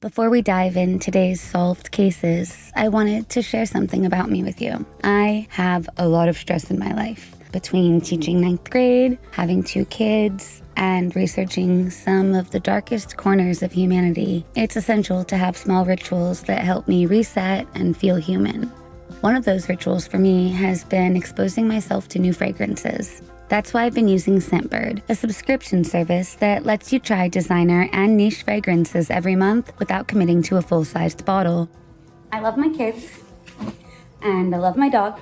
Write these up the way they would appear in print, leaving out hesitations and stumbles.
Before we dive in today's solved cases, I wanted to share something about me with you. I have a lot of stress in my life. Between teaching ninth grade, having 2 kids, and researching some of the darkest corners of humanity, it's essential to have small rituals that help me reset and feel human. One of those rituals for me has been exposing myself to new fragrances. That's why I've been using Scentbird, a subscription service that lets you try designer and niche fragrances every month without committing to a full-sized bottle. I love my kids, and I love my dog,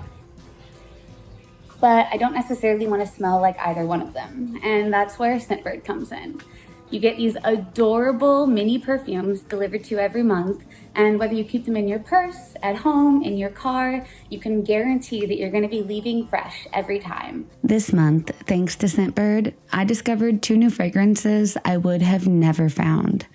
but I don't necessarily want to smell like either one of them, and that's where Scentbird comes in. You get these adorable mini perfumes delivered to you every month, and whether you keep them in your purse, at home, in your car, you can guarantee that you're going to be leaving fresh every time. This month, thanks to Scentbird, I discovered 2 new fragrances I would have never found.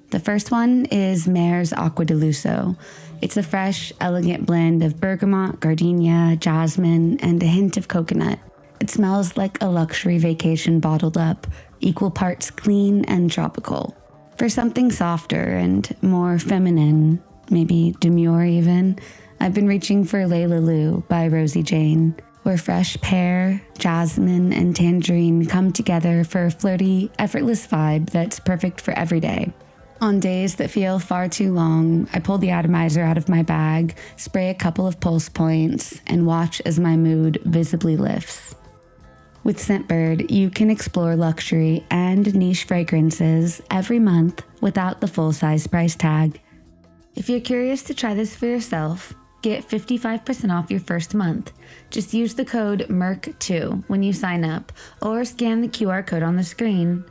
The first one is Merc's Acqua di Lusso. It's a fresh, elegant blend of bergamot, gardenia, jasmine, and a hint of coconut. It smells like a luxury vacation bottled up, equal parts clean and tropical. For something softer and more feminine, maybe demure even, I've been reaching for Layla Lou by Rosie Jane, where fresh pear, jasmine, and tangerine come together for a flirty, effortless vibe that's perfect for every day. On days that feel far too long, I pull the atomizer out of my bag, spray a couple of pulse points, and watch as my mood visibly lifts. With Scentbird, you can explore luxury and niche fragrances every month without the full-size price tag. If you're curious to try this for yourself, get 55% off your first month. Just use the code MERC2 when you sign up, or scan the QR code on the screen.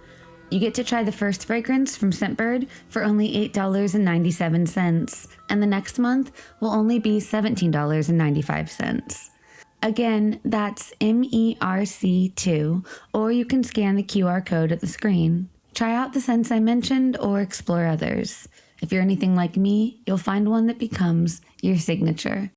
You get to try the first fragrance from Scentbird for only $8.97, and the next month will only be $17.95. Again, that's MERC2, or you can scan the QR code at the screen. Try out the scents I mentioned or explore others. If you're anything like me, you'll find one that becomes your signature.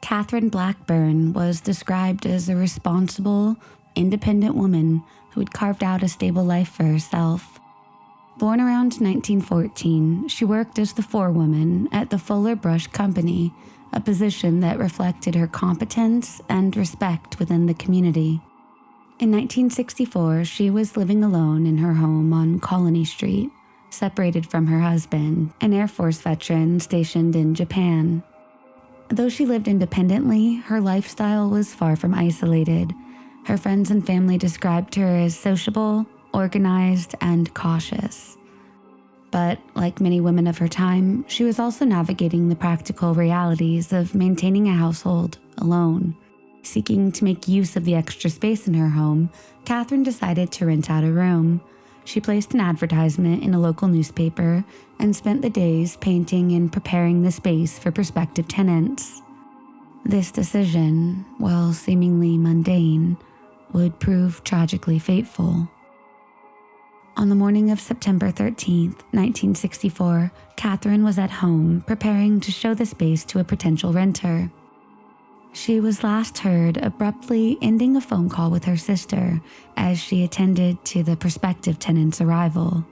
Catherine Blackburn was described as a responsible, independent woman who had carved out a stable life for herself. Born around 1914, she worked as the forewoman at the Fuller Brush Company, a position that reflected her competence and respect within the community. In 1964, she was living alone in her home on Colony Street, separated from her husband, an Air Force veteran stationed in Japan. Though she lived independently, her lifestyle was far from isolated. Her friends and family described her as sociable, organized, and cautious. But like many women of her time, she was also navigating the practical realities of maintaining a household alone. Seeking to make use of the extra space in her home, Catherine decided to rent out a room. She placed an advertisement in a local newspaper and spent the days painting and preparing the space for prospective tenants. This decision, while seemingly mundane, would prove tragically fateful. On the morning of September 13th, 1964, Catherine was at home preparing to show the space to a potential renter. She was last heard abruptly ending a phone call with her sister as she attended to the prospective tenant's arrival.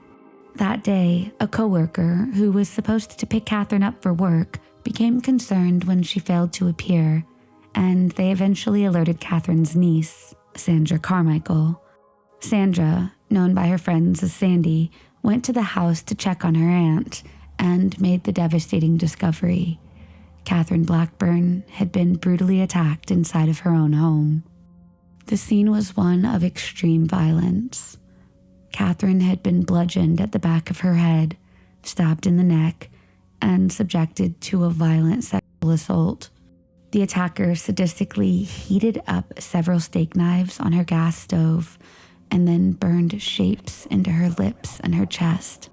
That day, a coworker who was supposed to pick Catherine up for work became concerned when she failed to appear, and they eventually alerted Catherine's niece, Sandra Carmichael. Sandra, known by her friends as Sandy, went to the house to check on her aunt and made the devastating discovery. Catherine Blackburn had been brutally attacked inside of her own home. The scene was one of extreme violence. Catherine had been bludgeoned at the back of her head, stabbed in the neck, and subjected to a violent sexual assault. The attacker sadistically heated up several steak knives on her gas stove and then burned shapes into her lips and her chest.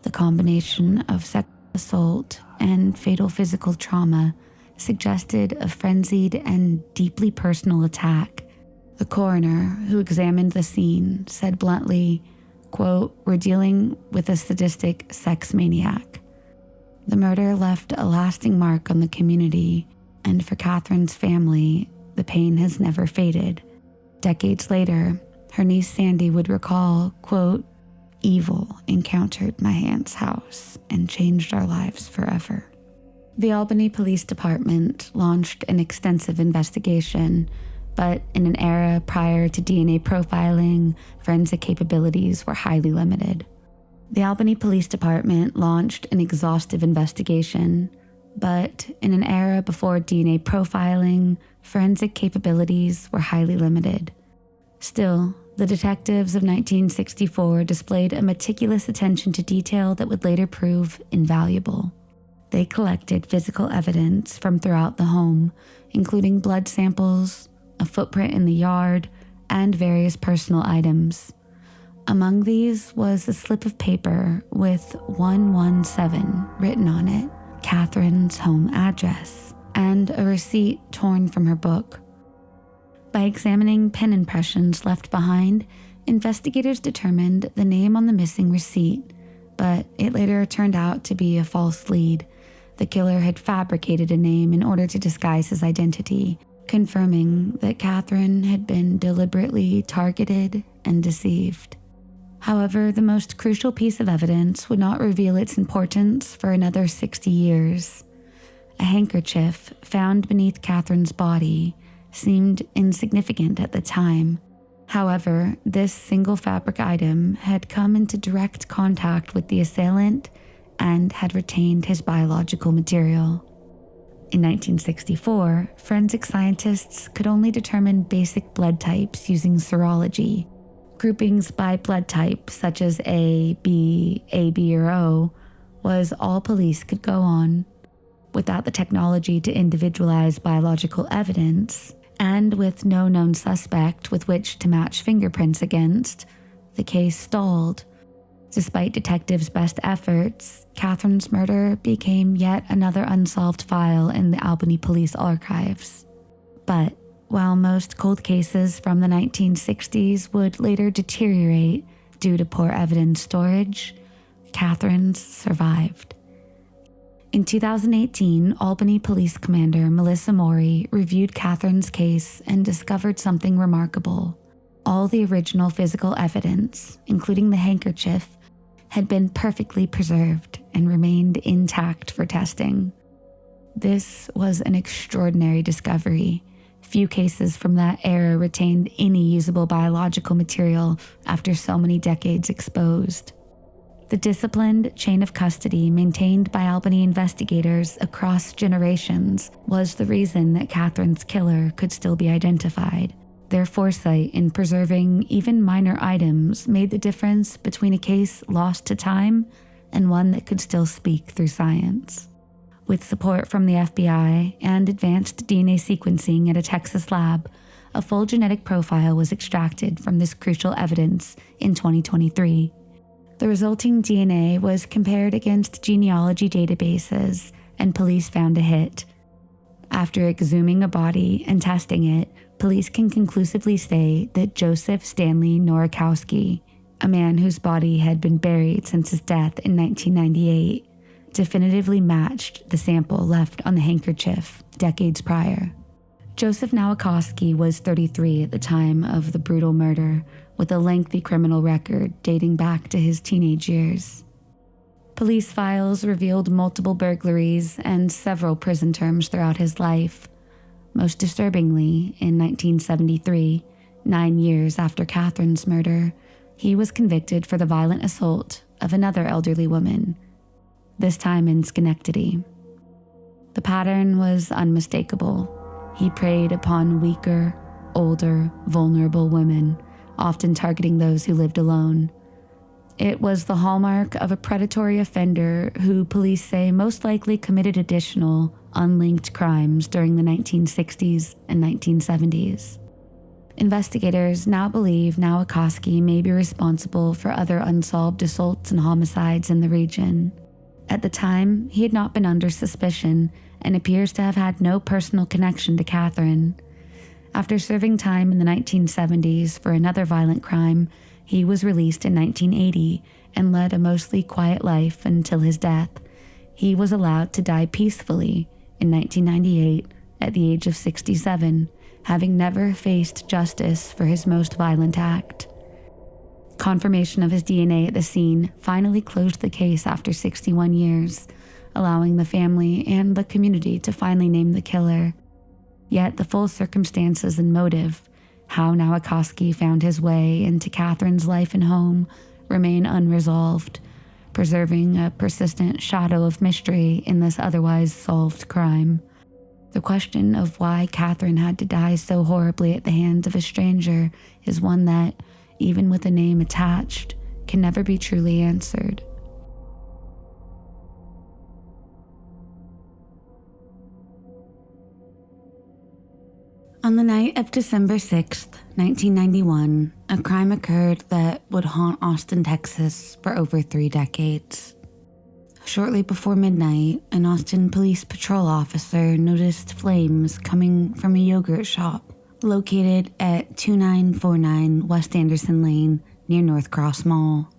The combination of sexual assault and fatal physical trauma suggested a frenzied and deeply personal attack. The coroner, who examined the scene, said bluntly, quote, "We're dealing with a sadistic sex maniac." The murder left a lasting mark on the community, and for Catherine's family, the pain has never faded. Decades later, Her niece Sandy would recall, quote, "Evil encountered my aunt's house and changed our lives forever." The Albany Police Department launched an extensive investigation, but in an era prior to DNA profiling, forensic capabilities were highly limited. The Albany Police Department launched an exhaustive investigation, but in an era before DNA profiling, forensic capabilities were highly limited. Still, the detectives of 1964 displayed a meticulous attention to detail that would later prove invaluable. They collected physical evidence from throughout the home, including blood samples, a footprint in the yard, and various personal items. Among these was a slip of paper with 117 written on it, Catherine's home address, and a receipt torn from her book. By examining pen impressions left behind, investigators determined the name on the missing receipt, but it later turned out to be a false lead. The killer had fabricated a name in order to disguise his identity, confirming that Catherine had been deliberately targeted and deceived. However, the most crucial piece of evidence would not reveal its importance for another 60 years. A handkerchief found beneath Catherine's body seemed insignificant at the time. However, this single fabric item had come into direct contact with the assailant and had retained his biological material. In 1964, forensic scientists could only determine basic blood types using serology. Groupings by blood type, such as A, B, or O, was all police could go on. Without the technology to individualize biological evidence, and with no known suspect with which to match fingerprints against, the case stalled. Despite detectives' best efforts, Catherine's murder became yet another unsolved file in the Albany Police Archives. But while most cold cases from the 1960s would later deteriorate due to poor evidence storage, Catherine's survived. In 2018, Albany Police Commander Melissa Morey reviewed Catherine's case and discovered something remarkable. All the original physical evidence, including the handkerchief, had been perfectly preserved and remained intact for testing. This was an extraordinary discovery. Few cases from that era retained any usable biological material after so many decades exposed. The disciplined chain of custody maintained by Albany investigators across generations was the reason that Catherine's killer could still be identified. Their foresight in preserving even minor items made the difference between a case lost to time and one that could still speak through science. With support from the FBI and advanced DNA sequencing at a Texas lab, a full genetic profile was extracted from this crucial evidence in 2023. The resulting DNA was compared against genealogy databases, and police found a hit. After exhuming a body and testing it, police can conclusively say that Joseph Stanley Norikowski, a man whose body had been buried since his death in 1998, definitively matched the sample left on the handkerchief decades prior. Joseph Nowakowski was 33 at the time of the brutal murder, with a lengthy criminal record dating back to his teenage years. Police files revealed multiple burglaries and several prison terms throughout his life. Most disturbingly, in 1973, 9 years after Catherine's murder, he was convicted for the violent assault of another elderly woman, this time in Schenectady. The pattern was unmistakable. He preyed upon weaker, older, vulnerable women, often targeting those who lived alone. It was the hallmark of a predatory offender who police say most likely committed additional, unlinked crimes during the 1960s and 1970s. Investigators now believe Nowakowski may be responsible for other unsolved assaults and homicides in the region. At the time, he had not been under suspicion and appears to have had no personal connection to Catherine. After serving time in the 1970s for another violent crime, he was released in 1980 and led a mostly quiet life until his death. He was allowed to die peacefully in 1998 at the age of 67, having never faced justice for his most violent act. Confirmation of his DNA at the scene finally closed the case after 61 years, allowing the family and the community to finally name the killer. Yet the full circumstances and motive, how Nowakowski found his way into Catherine's life and home, remain unresolved, preserving a persistent shadow of mystery in this otherwise solved crime. The question of why Catherine had to die so horribly at the hands of a stranger is one that, even with a name attached, can never be truly answered. On the night of December 6th, 1991, a crime occurred that would haunt Austin, Texas for over 3 decades. Shortly before midnight, an Austin Police Patrol officer noticed flames coming from a yogurt shop located at 2949 West Anderson Lane near North Cross Mall.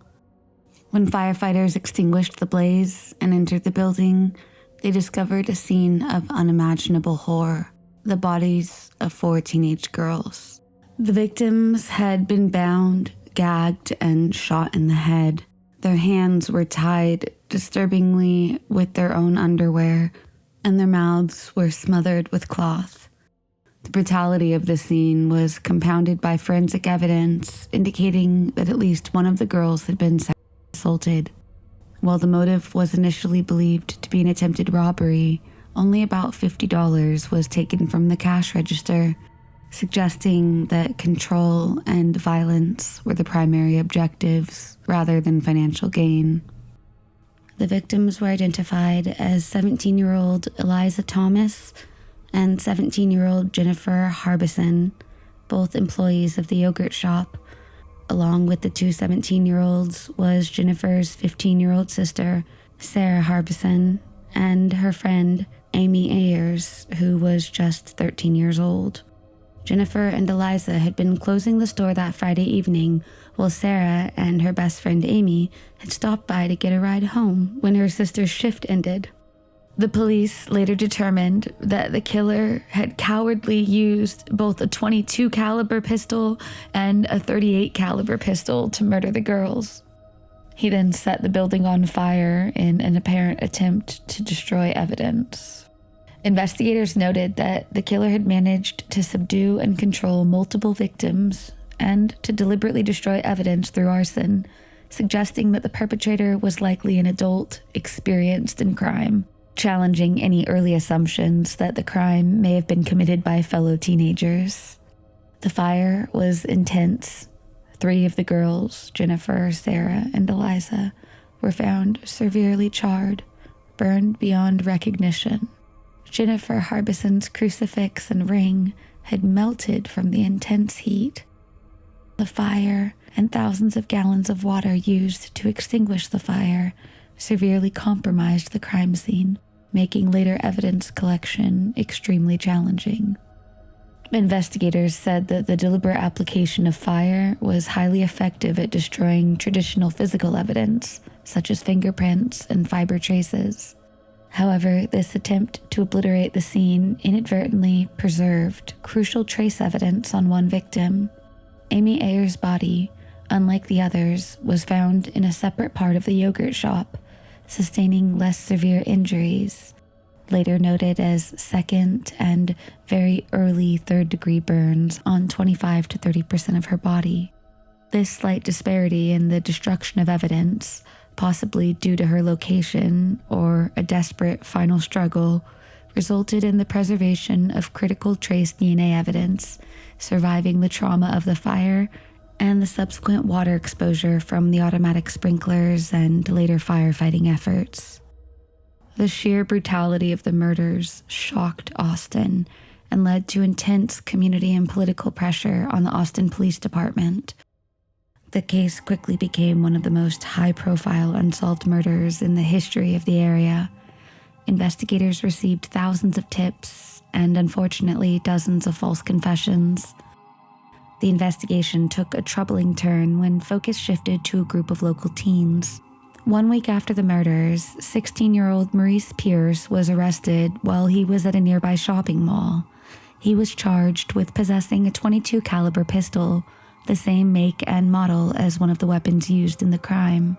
When firefighters extinguished the blaze and entered the building, they discovered a scene of unimaginable horror: the bodies of 4 teenage girls. The victims had been bound, gagged, and shot in the head. Their hands were tied disturbingly with their own underwear, and their mouths were smothered with cloth. The brutality of the scene was compounded by forensic evidence indicating that at least one of the girls had been sexually assaulted. While the motive was initially believed to be an attempted robbery, only about $50 was taken from the cash register, suggesting that control and violence were the primary objectives rather than financial gain. The victims were identified as 17-year-old Eliza Thomas and 17-year-old Jennifer Harbison, both employees of the yogurt shop. Along with the 2 17-year-olds was Jennifer's 15-year-old sister, Sarah Harbison, and her friend, Amy Ayers, who was just 13 years old. Jennifer and Eliza had been closing the store that Friday evening, while Sarah and her best friend Amy had stopped by to get a ride home when her sister's shift ended. The police later determined that the killer had cowardly used both a .22 caliber pistol and a .38 caliber pistol to murder the girls. He then set the building on fire in an apparent attempt to destroy evidence. Investigators noted that the killer had managed to subdue and control multiple victims and to deliberately destroy evidence through arson, suggesting that the perpetrator was likely an adult experienced in crime, challenging any early assumptions that the crime may have been committed by fellow teenagers. The fire was intense. 3 of the girls, Jennifer, Sarah, and Eliza, were found severely charred, burned beyond recognition. Jennifer Harbison's crucifix and ring had melted from the intense heat. The fire and thousands of gallons of water used to extinguish the fire severely compromised the crime scene, making later evidence collection extremely challenging. Investigators said that the deliberate application of fire was highly effective at destroying traditional physical evidence, such as fingerprints and fiber traces. However, this attempt to obliterate the scene inadvertently preserved crucial trace evidence on one victim. Amy Ayers' body, unlike the others, was found in a separate part of the yogurt shop, sustaining less severe injuries, later noted as second and very early third-degree burns on 25 to 30% of her body. This slight disparity in the destruction of evidence, possibly due to her location or a desperate final struggle, resulted in the preservation of critical trace DNA evidence, surviving the trauma of the fire and the subsequent water exposure from the automatic sprinklers and later firefighting efforts. The sheer brutality of the murders shocked Austin and led to intense community and political pressure on the Austin Police Department. The case quickly became one of the most high-profile unsolved murders in the history of the area. Investigators received thousands of tips and, unfortunately, dozens of false confessions. The investigation took a troubling turn when focus shifted to a group of local teens. 1 week after the murders, 16-year-old Maurice Pierce was arrested while he was at a nearby shopping mall. He was charged with possessing a .22 caliber pistol, the same make and model as one of the weapons used in the crime.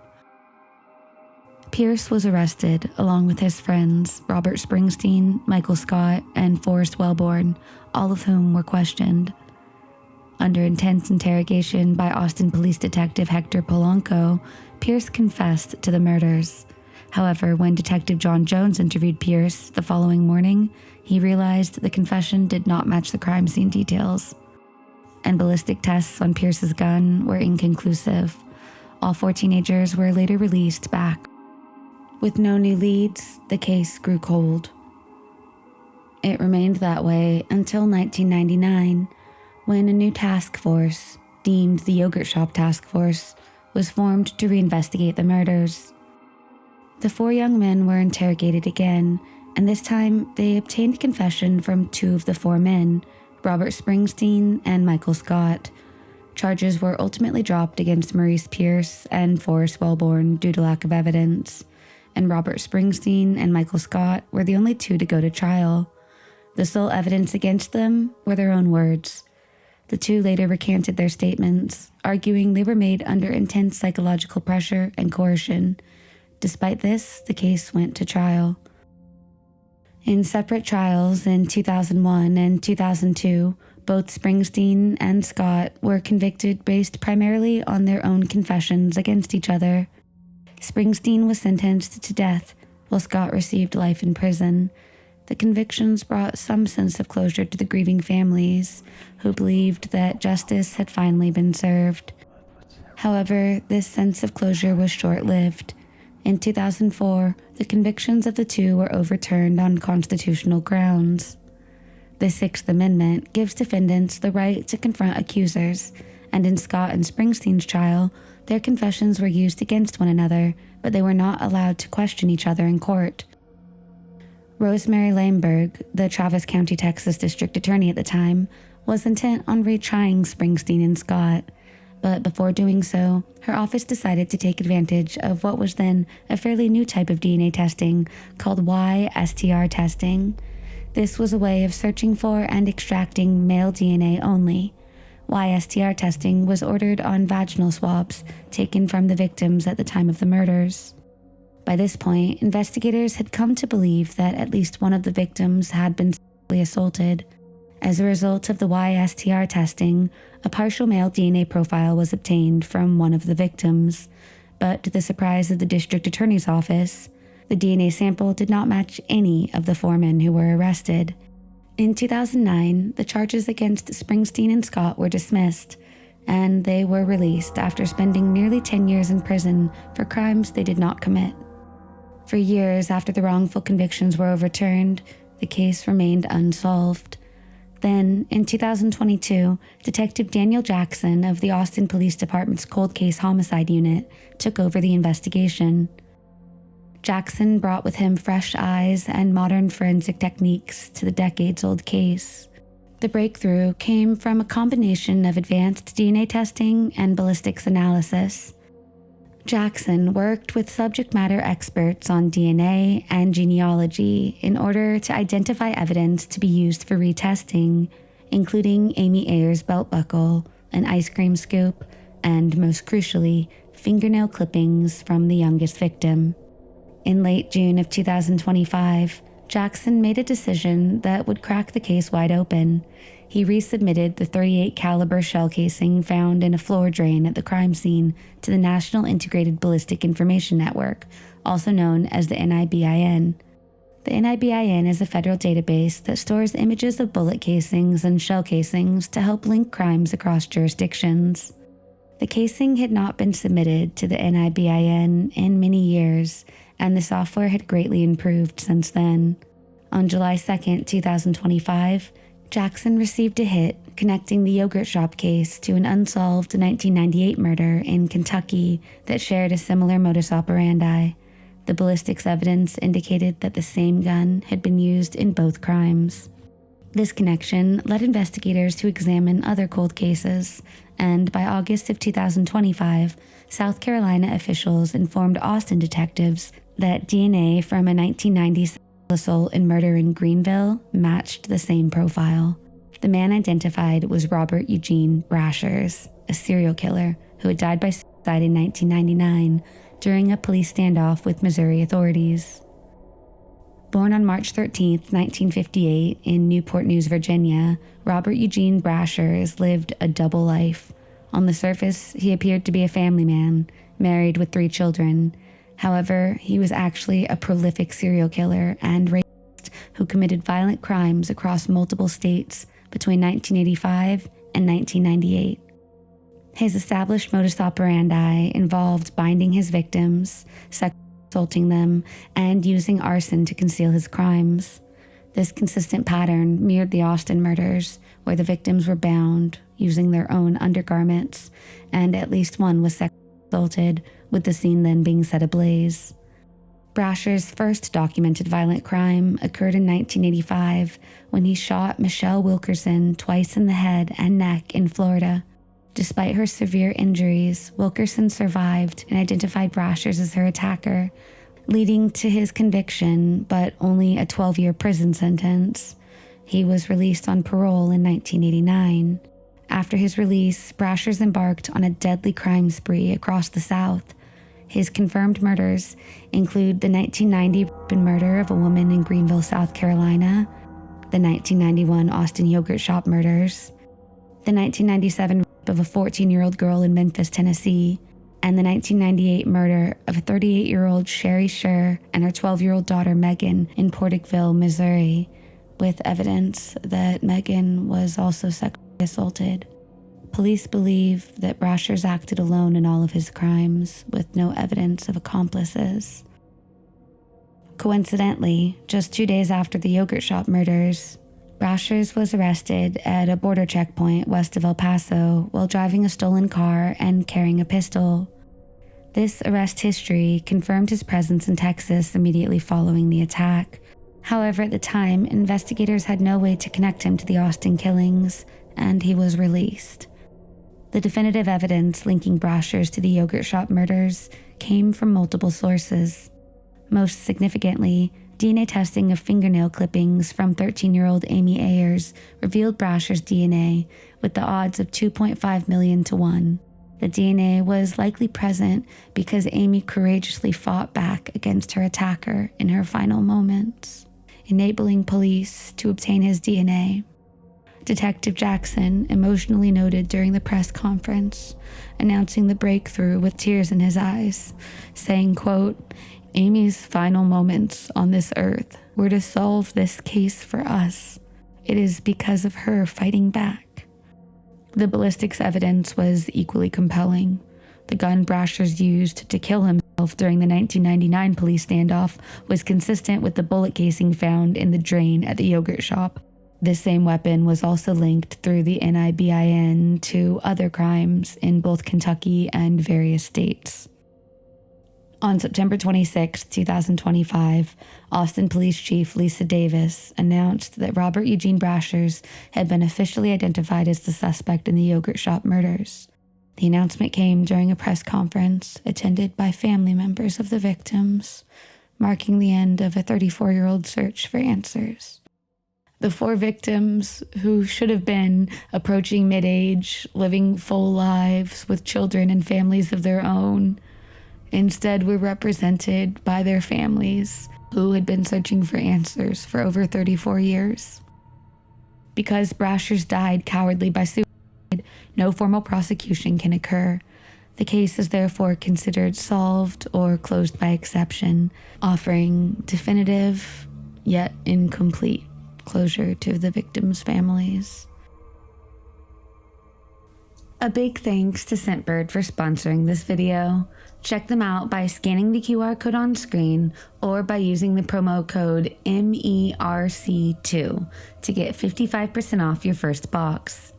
Pierce was arrested along with his friends Robert Springsteen, Michael Scott, and Forrest Wellborn, all of whom were questioned. Under intense interrogation by Austin Police Detective Hector Polanco, Pierce confessed to the murders. However, when Detective John Jones interviewed Pierce the following morning, he realized the confession did not match the crime scene details. And ballistic tests on Pierce's gun were inconclusive. All 4 teenagers were later released back. With no new leads, the case grew cold. It remained that way until 1999, when a new task force, deemed the Yogurt Shop Task Force, was formed to reinvestigate the murders. The 4 young men were interrogated again, and this time they obtained confession from 2 of the 4 men, Robert Springsteen and Michael Scott. Charges were ultimately dropped against Maurice Pierce and Forrest Wellborn due to lack of evidence, and Robert Springsteen and Michael Scott were the only 2 to go to trial. The sole evidence against them were their own words. The 2 later recanted their statements, arguing they were made under intense psychological pressure and coercion. Despite this, the case went to trial. In separate trials in 2001 and 2002, both Springsteen and Scott were convicted based primarily on their own confessions against each other. Springsteen was sentenced to death, while Scott received life in prison. The convictions brought some sense of closure to the grieving families, who believed that justice had finally been served. However, this sense of closure was short-lived. In 2004, the convictions of the 2 were overturned on constitutional grounds. The Sixth Amendment gives defendants the right to confront accusers, and in Scott and Springsteen's trial, their confessions were used against one another, but they were not allowed to question each other in court. Rosemary Lamberg, the Travis County, Texas District Attorney at the time, was intent on retrying Springsteen and Scott, but before doing so, her office decided to take advantage of what was then a fairly new type of DNA testing called YSTR testing. This was a way of searching for and extracting male DNA only. YSTR testing was ordered on vaginal swabs taken from the victims at the time of the murders. By this point, investigators had come to believe that at least one of the victims had been sexually assaulted. As a result of the YSTR testing, a partial male DNA profile was obtained from one of the victims, but to the surprise of the district attorney's office, the DNA sample did not match any of the 4 men who were arrested. In 2009, the charges against Springsteen and Scott were dismissed, and they were released after spending nearly 10 years in prison for crimes they did not commit. For years after the wrongful convictions were overturned, the case remained unsolved. Then, in 2022, Detective Daniel Jackson of the Austin Police Department's Cold Case Homicide Unit took over the investigation. Jackson brought with him fresh eyes and modern forensic techniques to the decades-old case. The breakthrough came from a combination of advanced DNA testing and ballistics analysis. Jackson worked with subject matter experts on DNA and genealogy in order to identify evidence to be used for retesting, including Amy Ayer's belt buckle, an ice cream scoop, and most crucially, fingernail clippings from the youngest victim. In late June of 2025, Jackson made a decision that would crack the case wide open. He resubmitted the .38 caliber shell casing found in a floor drain at the crime scene to the National Integrated Ballistic Information Network, also known as the NIBIN. The NIBIN is a federal database that stores images of bullet casings and shell casings to help link crimes across jurisdictions. The casing had not been submitted to the NIBIN in many years, and the software had greatly improved since then. On July 2, 2025, Jackson received a hit connecting the yogurt shop case to an unsolved 1998 murder in Kentucky that shared a similar modus operandi. The ballistics evidence indicated that the same gun had been used in both crimes. This connection led investigators to examine other cold cases, and by August of 2025, South Carolina officials informed Austin detectives that DNA from a 1990s assault and murder in Greenville matched the same profile. The man identified was Robert Eugene Brashers, a serial killer who had died by suicide in 1999 during a police standoff with Missouri authorities. Born on March 13, 1958, in Newport News, Virginia, Robert Eugene Brashers lived a double life. On the surface, he appeared to be a family man, married with 3 children. However, he was actually a prolific serial killer and rapist who committed violent crimes across multiple states between 1985 and 1998. His established modus operandi involved binding his victims, sexually assaulting them, and using arson to conceal his crimes. This consistent pattern mirrored the Austin murders, where the victims were bound using their own undergarments, and at least one was sexually assaulted, with the scene then being set ablaze. Brasher's first documented violent crime occurred in 1985 when he shot Michelle Wilkerson twice in the head and neck in Florida. Despite her severe injuries, Wilkerson survived and identified Brashers as her attacker, leading to his conviction, but only a 12-year prison sentence. He was released on parole in 1989. After his release, Brashers embarked on a deadly crime spree across the South. His confirmed murders include the 1990 murder of a woman in Greenville, South Carolina, the 1991 Austin yogurt shop murders, the 1997 rape of a 14-year-old girl in Memphis, Tennessee, and the 1998 murder of a 38-year-old Sherry Scher and her 12-year-old daughter Megan in Porterville, Missouri, with evidence that Megan was also sexually assaulted. Police believe that Brashers acted alone in all of his crimes, with no evidence of accomplices. Coincidentally, just 2 days after the yogurt shop murders, Brashers was arrested at a border checkpoint west of El Paso while driving a stolen car and carrying a pistol. This arrest history confirmed his presence in Texas immediately following the attack. However, at the time, investigators had no way to connect him to the Austin killings, and he was released. The definitive evidence linking Brashers to the yogurt shop murders came from multiple sources. Most significantly, DNA testing of fingernail clippings from 13-year-old Amy Ayers revealed Brashers' DNA with the odds of 2.5 million to 1. The DNA was likely present because Amy courageously fought back against her attacker in her final moments, enabling police to obtain his DNA. Detective Jackson emotionally noted during the press conference, announcing the breakthrough with tears in his eyes, saying, quote, "Amy's final moments on this earth were to solve this case for us. It is because of her fighting back." The ballistics evidence was equally compelling. The gun Brashers used to kill himself during the 1999 police standoff was consistent with the bullet casing found in the drain at the yogurt shop. This same weapon was also linked through the NIBIN to other crimes in both Kentucky and various states. On September 26, 2025, Austin Police Chief Lisa Davis announced that Robert Eugene Brashers had been officially identified as the suspect in the yogurt shop murders. The announcement came during a press conference attended by family members of the victims, marking the end of a 34-year-old search for answers. The 4 victims, who should have been approaching mid-age, living full lives with children and families of their own, instead were represented by their families, who had been searching for answers for over 34 years. Because Brashers died cowardly by suicide, no formal prosecution can occur. The case is therefore considered solved or closed by exception, offering definitive, yet incomplete, closure to the victims' families. A big thanks to Scentbird for sponsoring this video. Check them out by scanning the QR code on screen or by using the promo code MERC2 to get 55% off your first box.